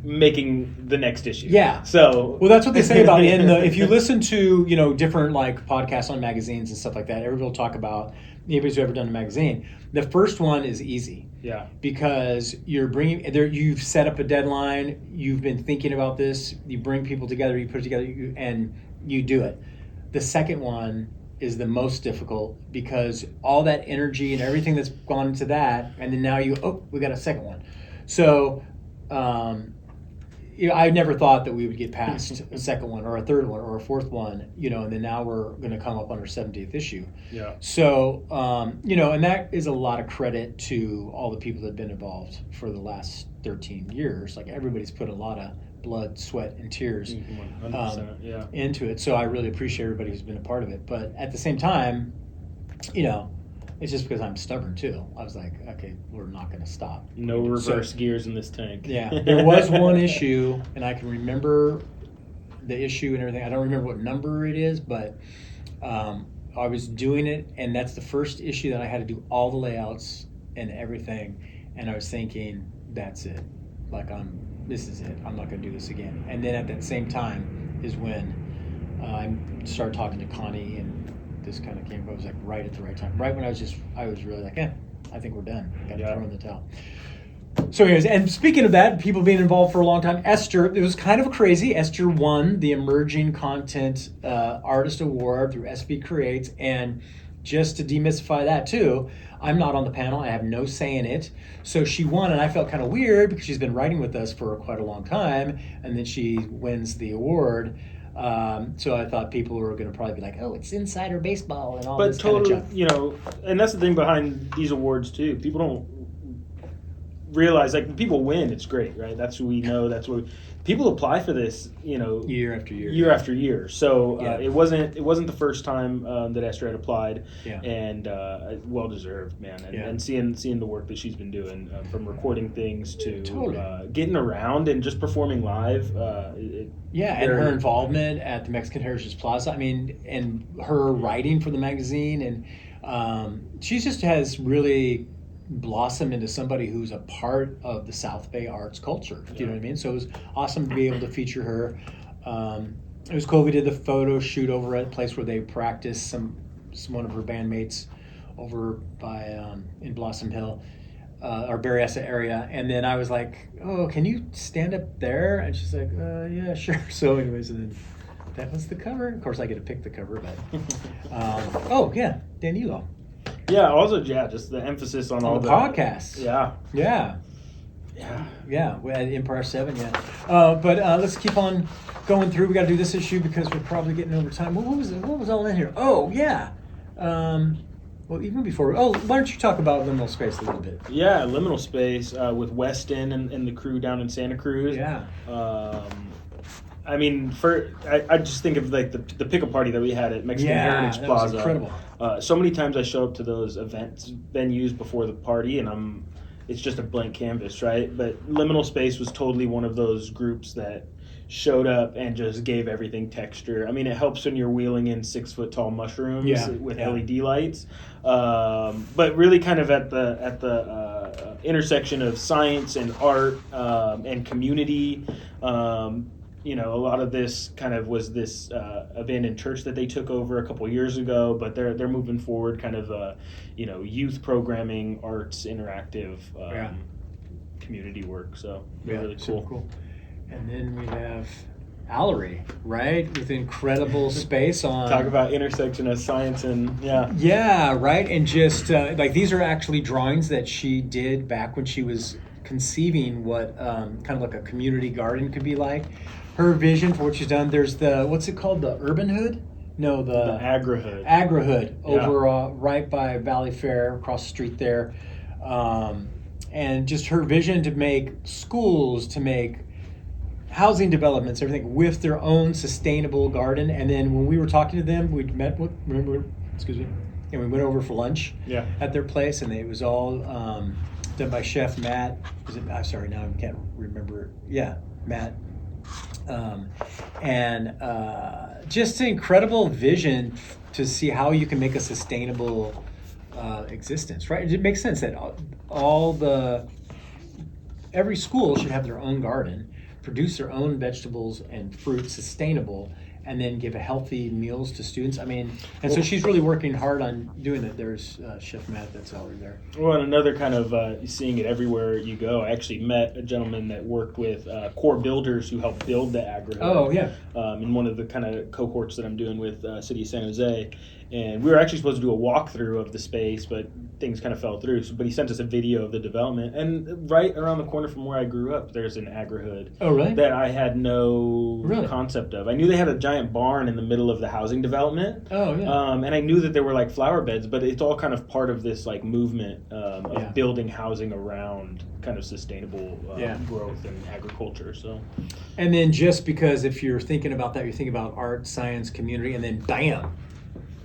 making the next issue. Yeah. So that's what they say about if you listen to different like podcasts on magazines and stuff like that, everybody will talk about anybody who's ever done a magazine. The first one is easy. Yeah. Because you've set up a deadline. You've been thinking about this. You bring people together. You put it together, and you do it. The second one is the most difficult because all that energy and everything that's gone into that, and then now we got a second one. So I never thought that we would get past a second one or a third one or a fourth one, and then now we're going to come up on our 70th issue. Yeah. So, and that is a lot of credit to all the people that have been involved for the last 13 years. Like everybody's put a lot of blood, sweat, and tears 100%, into it. So I really appreciate everybody who's been a part of it. But at the same time, it's just because I'm stubborn too. I was like, okay, we're not going to stop. No reverse gears in this tank. Yeah, there was one issue, and I can remember the issue and everything. I don't remember what number it is, but I was doing it, and that's the first issue that I had to do all the layouts and everything. And I was thinking, that's it. Like this is it. I'm not going to do this again. And then at that same time is when I started talking to Connie, and this kind of came. I was like right at the right time. Right when I was really like, I think we're done. Got to throw in the towel. So anyways, and speaking of that, people being involved for a long time, Esther, it was kind of crazy. Esther won the Emerging Content Artist Award through SB Creates. And just to demystify that too, I'm not on the panel. I have no say in it. So she won, and I felt kind of weird because she's been writing with us for quite a long time, and then she wins the award. So I thought people were going to probably be like, oh, it's insider baseball and all this kind of junk. And that's the thing behind these awards too. People don't realize like people win, it's great, right? That's who we know. That's what people apply for this, year after year. So it wasn't the first time that Esther had applied, and well deserved, man. And seeing the work that she's been doing, from recording things to getting around and just performing live. And her involvement at the Mexican Heritage Plaza. I mean, and her writing for the magazine, and she just has really blossom into somebody who's a part of the South Bay arts culture. Do you know what I mean? So it was awesome to be able to feature her. It was cool. We did the photo shoot over at a place where they practiced. One of her bandmates over by in Blossom Hill, or Berryessa area. And then I was like, "Oh, can you stand up there?" And she's like, "Yeah, sure." So, anyways, and then that was the cover. Of course, I get to pick the cover, but Danilo. Yeah, also, just the emphasis on all the podcasts. Yeah. We're at Empire 7, but let's keep on going through. We got to do this issue because we're probably getting over time. What was all in here? Oh, yeah. Well, even before... why don't you talk about Liminal Space a little bit? Yeah, Liminal Space with Weston and the crew down in Santa Cruz. Yeah. I mean, I just think of like the pickup party that we had at Mexican Heritage Plaza. Was incredible. So many times I show up to those events venues before the party, and it's just a blank canvas, right? But Liminal Space was totally one of those groups that showed up and just gave everything texture. I mean, it helps when you're wheeling in 6-foot-tall mushrooms with LED lights, but really kind of at the intersection of science and art and community. A lot of this kind of was this abandoned church that they took over a couple years ago, but they're moving forward kind of youth programming, arts, interactive community work. So really cool. Super cool. And then we have Allery, right, with incredible space on. Talk about intersection of science and right, and just like these are actually drawings that she did back when she was conceiving what kind of like a community garden could be like. Her vision for what she's done. There's the what's it called, the Urban Hood? No, the Agri-Hood. Agri-Hood over right by Valley Fair, across the street there, and just her vision to make schools, to make housing developments, everything with their own sustainable garden. And then when we were talking to them, we met with, and we went over for lunch at their place, and it was all done by Chef Matt. I'm sorry, now I can't remember. Yeah, Matt. Just an incredible vision to see how you can make a sustainable existence, right? It makes sense that every school should have their own garden, produce their own vegetables and fruit, sustainable, and then give healthy meals to students. I mean, so she's really working hard on doing that. There's Chef Matt that's already there. Well, and another kind of seeing it everywhere you go. I actually met a gentleman that worked with core builders who helped build the Agri-Hood. Oh, yeah. In one of the kind of cohorts that I'm doing with City of San Jose. And we were actually supposed to do a walkthrough of the space, but things kind of fell through. But he sent us a video of the development. And right around the corner from where I grew up, there's an Agri-Hood. Oh, really? That I had no concept of. I knew they had a giant barn in the middle of the housing development. Oh, yeah. And I knew that there were like flower beds, but it's all kind of part of this like movement of building housing around kind of sustainable growth and agriculture. So, and then just because if you're thinking about that, you're thinking about art, science, community, and then bam,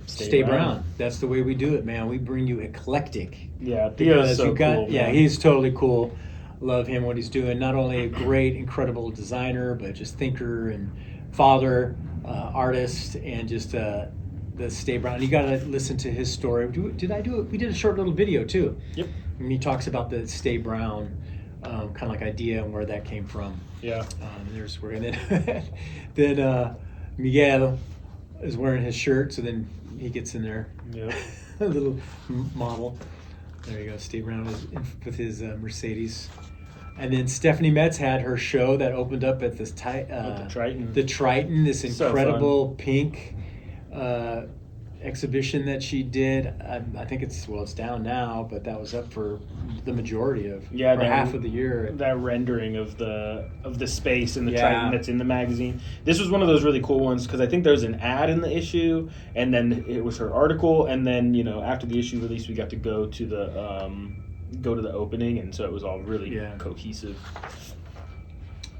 Stay Brown. That's the way we do it, man. We bring you eclectic. Yeah, Theo's so cool. Yeah, he's totally cool. Love him, what he's doing. Not only a great, incredible designer, but just thinker and father, artist, and just the Stay Brown. You got to listen to his story. Did I do it? We did a short little video too. Yep. And he talks about the Stay Brown kind of like idea and where that came from. Yeah. And then Miguel is wearing his shirt, so then he gets in there. Yeah. A little model. There you go. Steve Brown is with his Mercedes. And then Stephanie Metz had her show that opened up at this the Triton. The Triton, this incredible pink exhibition that she did. I think it's down now, but that was up for the majority of half of the year. That rendering of the space in the Triton that's in the magazine. This was one of those really cool ones because I think there was an ad in the issue, and then it was her article, and then after the issue release, we got to go to go to the opening, and so it was all really cohesive.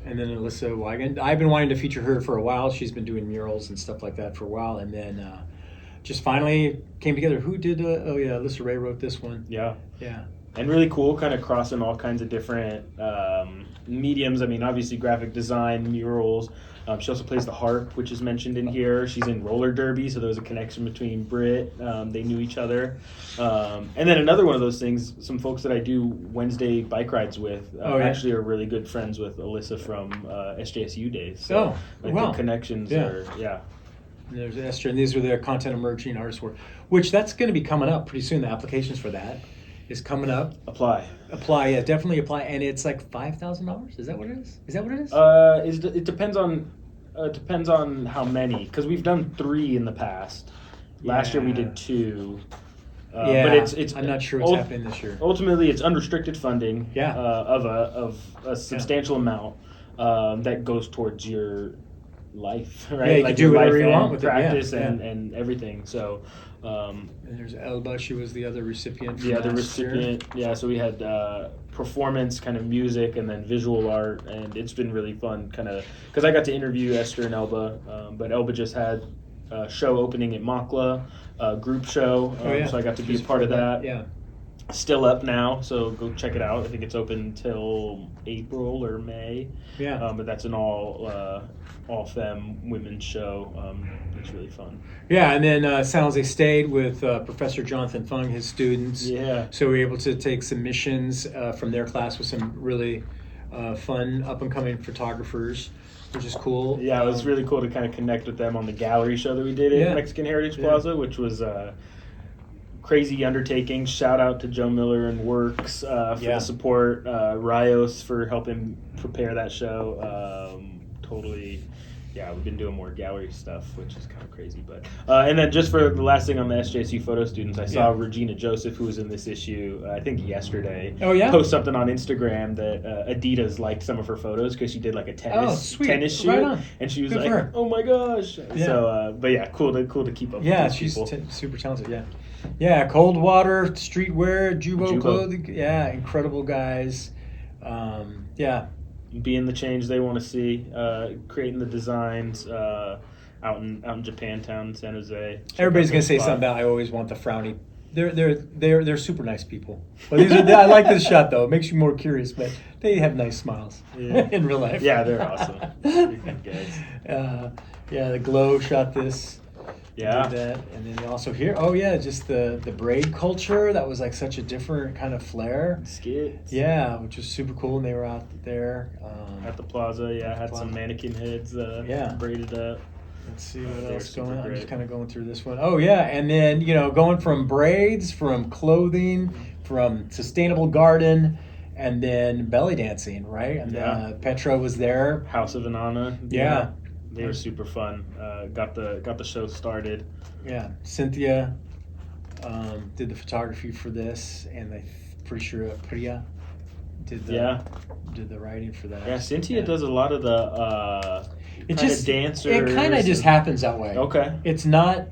And then Alyssa Wigan, I've been wanting to feature her for a while. She's been doing murals and stuff like that for a while, and then just finally came together. Who did? Alyssa Ray wrote this one. Yeah. Yeah. And really cool, kind of crossing all kinds of different mediums. I mean, obviously graphic design, murals. She also plays the harp, which is mentioned in here. She's in roller derby, so there was a connection between Britt. They knew each other. And then another one of those things, some folks that I do Wednesday bike rides with actually are really good friends with Alyssa from SJSU days. So the connections are, And there's Esther, and these are their content emerging artist work, which that's going to be coming up pretty soon. The applications for that is coming up. Apply, yeah, definitely apply, and it's like $5,000. Is that what it is? Is that what it is? It depends on how many, because we've done 3 in the past. Last year we did 2. But it's I'm not sure what's happening this year. Ultimately, it's unrestricted funding. Of a substantial amount that goes towards your life, right? Yeah, you like can do your whatever life you want with practice it. and everything. So. And there's Elba. She was the other recipient. The other recipient. Yeah. So we had performance, kind of music, and then visual art, and it's been really fun, kind of because I got to interview Esther and Elba, but Elba just had a show opening at Makla, a group show, so I got to be a part of that. Yeah. Still up now, so go check it out. I think it's open till April or May. Yeah. But that's an all femme women's show. It's really fun. Yeah, and then San Jose stayed with Professor Jonathan Fung, his students. Yeah. So we were able to take submissions from their class with some really fun up and coming photographers, which is cool. Yeah, it was really cool to kind of connect with them on the gallery show that we did at Mexican Heritage Plaza, which was crazy undertaking. Shout out to Joe Miller and Works for the support, Rios for helping prepare that show. We've been doing more gallery stuff, which is kind of crazy. But and then just for the last thing on the SJSU photo students, I saw Regina Joseph, who was in this issue, I think yesterday, post something on Instagram that Adidas liked some of her photos because she did like a tennis shoot, and she was like, "Oh my gosh!" Yeah. So, but cool to keep up. with these she's people. Super talented. Yeah. Coldwater streetwear, Jubo clothing. Yeah, incredible guys. Being the change they want to see, creating the designs out in Japantown, in San Jose. Everybody's gonna say something about I always want the frowny. They're super nice people. But I like this shot though. It makes you more curious, but they have nice smiles in real life. Yeah, they're awesome. They're good guys. The Glow shot this. Yeah. Did that. And then also here, just the braid culture. That was like such a different kind of flair. Skits. Yeah, which was super cool. And they were out there. At the plaza, had some mannequin heads braided up. Let's see what else going on. I'm just kind of going through this one. And then, going from braids, from clothing, from sustainable garden, and then belly dancing, right? And Petra was there. House of Inanna. Yeah. They were super fun. Got the show started. Yeah, Cynthia did the photography for this, and I'm pretty sure Priya did the writing for that. Yeah, Cynthia does a lot of the dancers. It kind of just happens that way. Okay. It's not.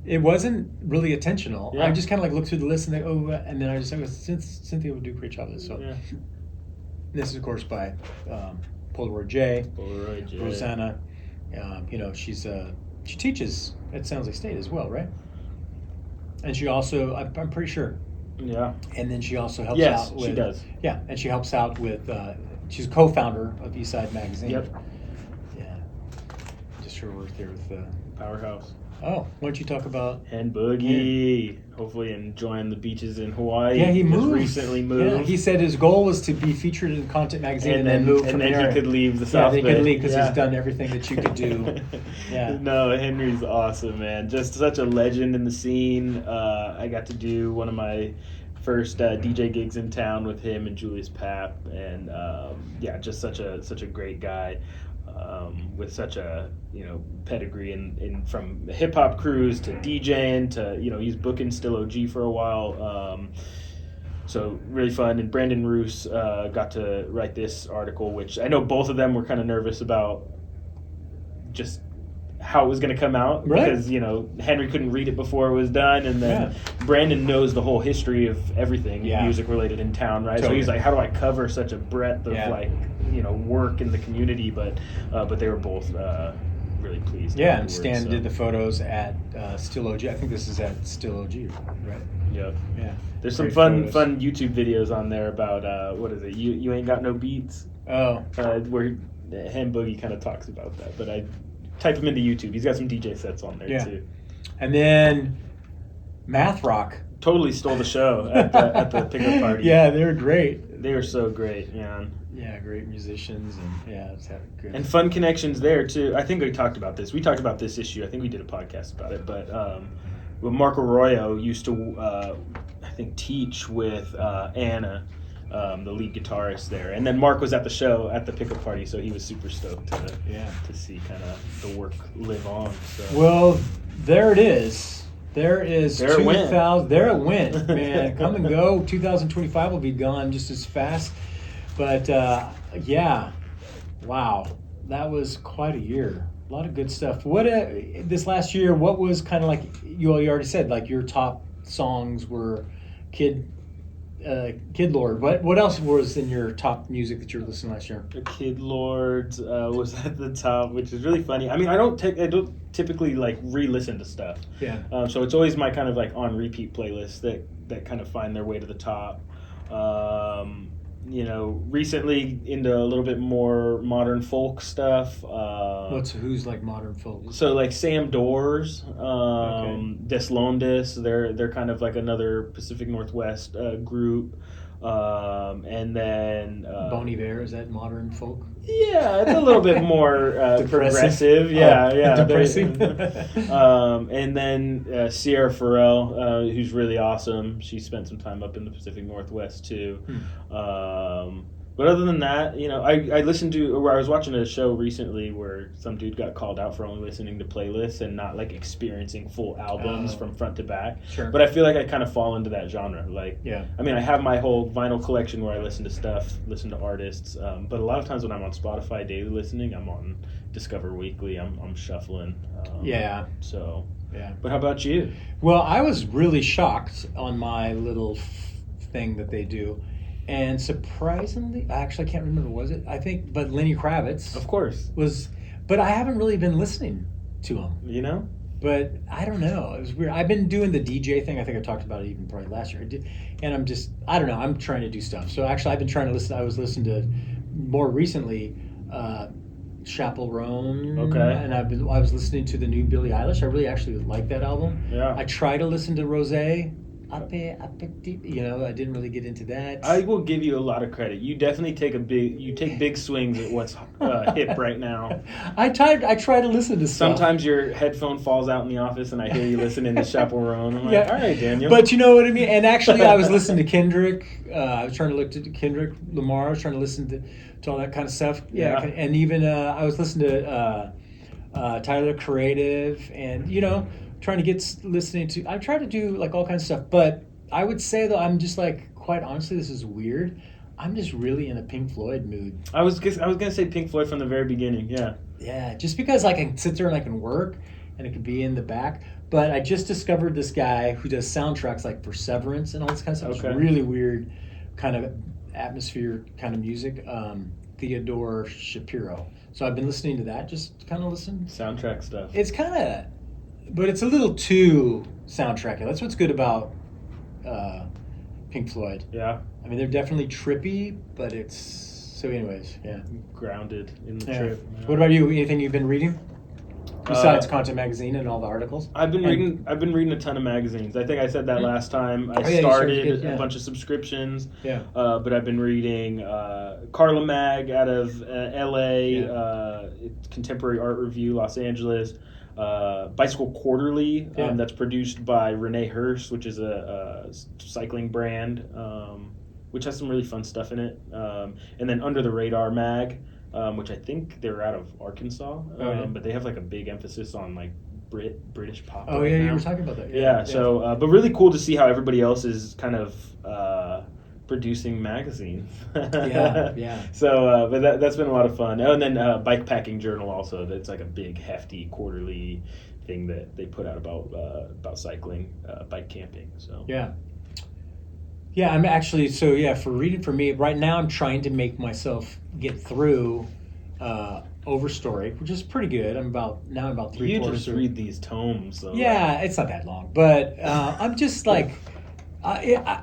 It wasn't really intentional. Yeah. I just kind of like looked through the list and and then I just like, Cynthia would do a great job of this. So this is of course by Polaroid J. Rosanna. She teaches at San Jose State as well, right? And she also, I'm pretty sure. Yeah. And then she also helps out with. She does. Yeah, and she helps out with. She's a co-founder of Eastside Magazine. Yep. Yeah. Just her work there with Powerhouse. Oh, why don't you talk about Hen Boogie? Hopefully enjoying the beaches in Hawaii. Yeah, he moved. Recently moved. Yeah, he said his goal was to be featured in Content Magazine and then move from there. And then he could leave the South Bay. Yeah, they could leave because he's done everything that you could do. Yeah. No, Henry's awesome, man. Just such a legend in the scene. I got to do one of my first DJ gigs in town with him and Julius Papp, and just such a great guy. With such a pedigree in from hip hop crews to DJing to he's booking Still OG for a while, so really fun. And Brandon Roos got to write this article, which I know both of them were kind of nervous about just how it was going to come out because Henry couldn't read it before it was done, and then Brandon knows the whole history of everything music related in town, right? Totally. So he's like, how do I cover such a breadth of work in the community? But they were both really pleased. Yeah, and Stan did the photos at Still OG. I think this is at Still OG, right? Yep. Yeah. There's some fun YouTube videos on there about what is it? You ain't got no beats. Oh. Where Hen Boogie kind of talks about that, but I type him into YouTube. He's got some DJ sets on there too. And then Math Rock totally stole the show at the pickup party. Yeah, they were great. They were so great, man. Yeah, great musicians, and it's good. And fun connections there too. I think we talked about this. We talked about this issue. I think we did a podcast about it. But Mark Arroyo used to, I think, teach with Anna. The lead guitarist there, and then Mark was at the show at the pickup party, so he was super stoked to see kind of the work live on. So. Well, there it is. There is 2000. There it went, man. Come and go. 2025 will be gone just as fast. But wow, that was quite a year. A lot of good stuff. What this last year? What was kind of like you already said? Like your top songs were Kid Lord. What else was in your top music that you were listening last year? Kid Lord was at the top, which is really funny. I mean, I don't typically like re-listen to stuff. Yeah. So it's always my kind of like on repeat playlist that kind of find their way to the top. Recently into a little bit more modern folk stuff. Who's like modern folk? So like Sam Doors, Des Londes, they're kind of like another Pacific Northwest group. And then Bon Iver, is that modern folk? Yeah, it's a little bit more progressive. Yeah. Depressing. And then Sierra Farrell, who's really awesome. She spent some time up in the Pacific Northwest too. But other than that, I listened to, or I was watching a show recently where some dude got called out for only listening to playlists and not like experiencing full albums from front to back. Sure. But I feel like I kind of fall into that genre. Like, I mean, I have my whole vinyl collection where I listen to stuff, listen to artists. But a lot of times when I'm on Spotify daily listening, I'm on Discover Weekly. I'm shuffling. So. Yeah. But how about you? Well, I was really shocked on my little thing that they do. And surprisingly, actually I can't remember, was it? I think, but Lenny Kravitz. Of course. But I haven't really been listening to him. But I don't know. It was weird. I've been doing the DJ thing. I think I talked about it even probably last year. And I don't know. I'm trying to do stuff. So actually I've been trying to listen. I was listening to, more recently, Chappell Roan. Okay. And I was listening to the new Billie Eilish. I really actually like that album. Yeah. I tried to listen to Rosé. I didn't really get into that. I will give you a lot of credit. You definitely take big swings at what's hip right now. I try to listen to stuff. Sometimes your headphone falls out in the office and I hear you listening to Chappell Roan. I'm like, all right, Daniel. But you know what I mean? And actually I was listening to Kendrick. I was trying to look at Kendrick Lamar. I was trying to listen to all that kind of stuff. Yeah. And even I was listening to Tyler Creative and, trying to get listening to, I try to do like all kinds of stuff, but I would say though, I'm just like, quite honestly, this is weird. I'm just really in a Pink Floyd mood. I was gonna say Pink Floyd from the very beginning. Yeah, just because I can sit there and I can work and it can be in the back. But I just discovered this guy who does soundtracks like for Severance and all this kind of stuff. Okay. It's really weird kind of atmosphere kind of music. Theodore Shapiro. So I've been listening to that, just kind of listen. Soundtrack stuff. It's kind of, but it's a little too soundtracky. That's what's good about Pink Floyd. Yeah. I mean, they're definitely trippy, but it's, so anyways, grounded in the trip. Yeah. What about you? Anything you've been reading? Besides Content Magazine and all the articles? I've been reading a ton of magazines. I think I said that last time. I started a bunch of subscriptions. Yeah. But I've been reading Carla Mag out of LA, Contemporary Art Review, Los Angeles. Bicycle Quarterly, that's produced by Renee Hurst, which is a cycling brand, which has some really fun stuff in it. And then Under the Radar Mag, which I think they're out of Arkansas, but they have like a big emphasis on like British pop. Oh yeah, you were talking about that. So but really cool to see how everybody else is kind of producing magazines. Yeah. So, but that's been a lot of fun. Oh, and then Bike Packing Journal also. That's like a big, hefty quarterly thing that they put out about cycling, bike camping. So yeah, I'm actually for reading for me right now. I'm trying to make myself get through Overstory, which is pretty good. I'm about 3/4 through. You just read these tomes, though. Yeah, it's not that long, but I'm just like, I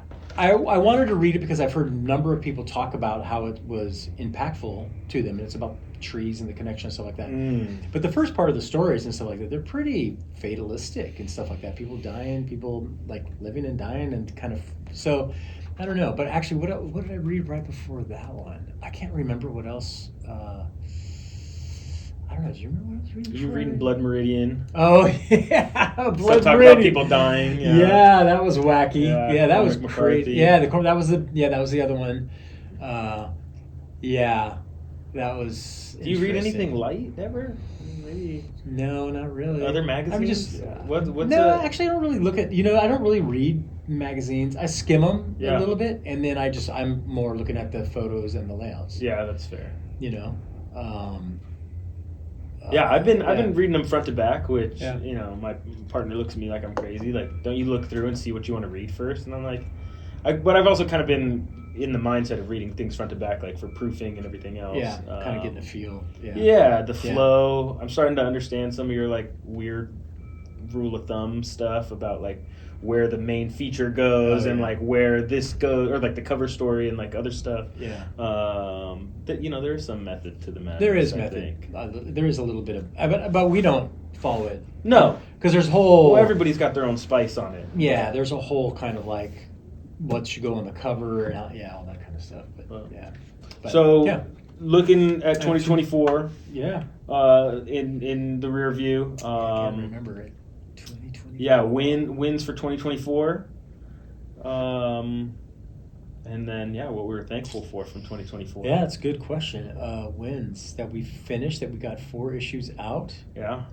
wanted to read it because I've heard a number of people talk about how it was impactful to them, and it's about trees and the connection and stuff like that. But the first part of the stories and stuff like that, they're pretty fatalistic and stuff like that. People dying, people like living and dying, and kind of so. I don't know, but actually, what did I read right before that one? I can't remember what else. I don't know. Do you remember what I was reading? You reading Blood Meridian? Oh yeah, Blood Meridian. About people dying. Yeah, that was wacky. Yeah, that was McCarthy. crazy. Yeah, that was the other one. Yeah, that was. Do you read anything light ever? Maybe. No, not really. Other magazines? What's actually, I don't really look at. I don't really read magazines. I skim them a little bit, and then I'm more looking at the photos and the layouts. Yeah, that's fair. I've been reading them front to back, which my partner looks at me like I'm crazy. Like, don't you look through and see what you want to read first? And I'm like, but I've also kind of been in the mindset of reading things front to back, like for proofing and everything else. Yeah, kind of getting a feel. Yeah, the flow. I'm starting to understand some of your like weird rule of thumb stuff about like where the main feature goes and like where this goes, or like the cover story and like other stuff. Yeah. There is some method to the madness. There is method. There is a little bit of, but we don't follow it. No, because there's whole. Well, everybody's got their own spice on it. Yeah, there's a whole kind of like what should go on the cover and all that kind of stuff. But looking at 2024. Yeah. In the rear view. I can't remember it. 2024. Yeah, wins for 2024. And then, what we were thankful for from 2024. Yeah, that's a good question. Wins that we finished, that we got 4 issues out. Yeah.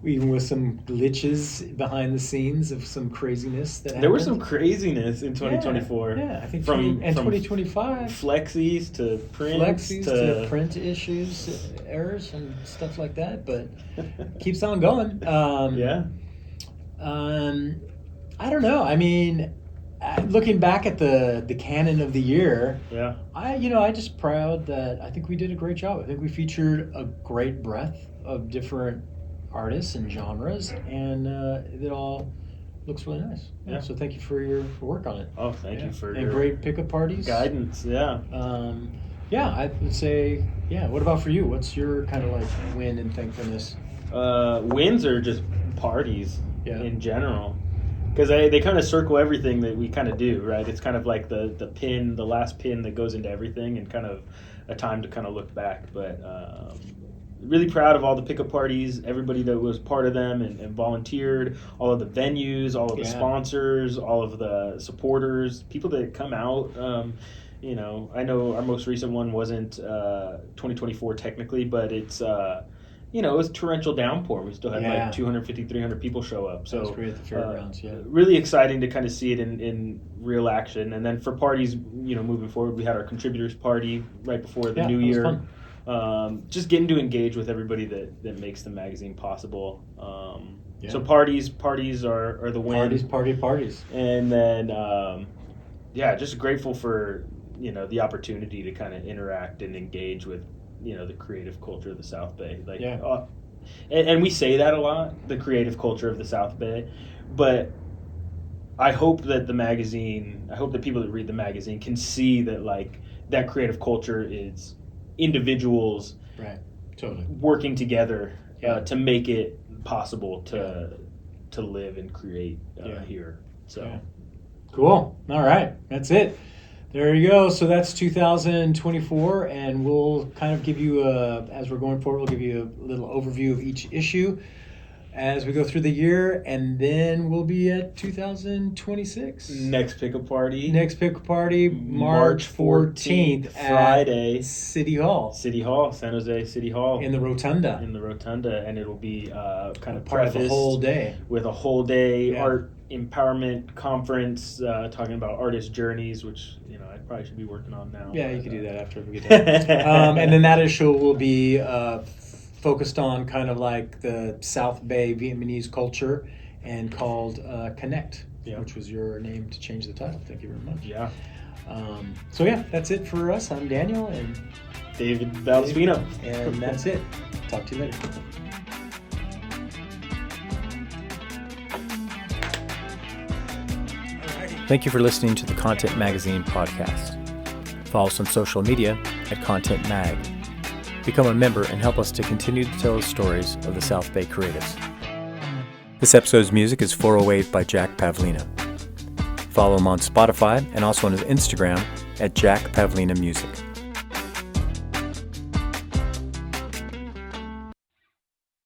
Even with some glitches behind the scenes of some craziness that happened. There was some craziness in 2024. Yeah, I think from 2025. Flexies to prints to print issues, errors and stuff like that, but keeps on going. I don't know. I mean, looking back at the canon of the year, I just proud that I think we did a great job. I think we featured a great breadth of different artists and genres, and it all looks really nice. So thank you for your work on it. Oh, thank you for and your great pickup parties, guidance. I would say, what about for you? What's your kind of like win and thankfulness? Wins are just parties in general. Because they kind of circle everything that we kind of do, right? It's kind of like the last pin that goes into everything, and kind of a time to kind of look back. But really proud of all the pickup parties, everybody that was part of them and volunteered, all of the venues, all of the sponsors, all of the supporters, people that come out. I know our most recent one wasn't 2024 technically, but it's... it was torrential downpour. We still had like 250, 300 people show up. So that was great at the fairgrounds, really exciting to kind of see it in real action. And then for parties, moving forward, we had our contributors party right before the new year. Just getting to engage with everybody that makes the magazine possible. So parties are the win. Parties. And then, just grateful for, the opportunity to kind of interact and engage with, the creative culture of the South Bay. And we say that a lot, the creative culture of the South Bay, but I hope that people that read the magazine can see that like that creative culture is individuals working together to make it possible to live and create here. So cool. All right, that's it. There you go. So that's 2024, and we'll kind of give you as we're going forward, we'll give you a little overview of each issue. as we go through the year, and then we'll be at 2026. Next pickup party. March 14th Friday. at City Hall. San Jose City Hall. In the Rotunda. And it'll be kind of part of the whole day. With a whole day art empowerment conference, talking about artist journeys, which I probably should be working on now. Yeah, you can do that after we get done. And then that show will be focused on kind of like the South Bay Vietnamese culture and called Connect, which was your name to change the title. Thank you very much. Yeah. So that's it for us. I'm Daniel and David Valdespino. And that's it. Talk to you later. Thank you for listening to the Content Magazine podcast. Follow us on social media at Content Mag. Become a member and help us to continue to tell the stories of the South Bay creatives. This episode's music is 408 by Jack Pavlina. Follow him on Spotify and also on his Instagram at Jack Pavlina Music.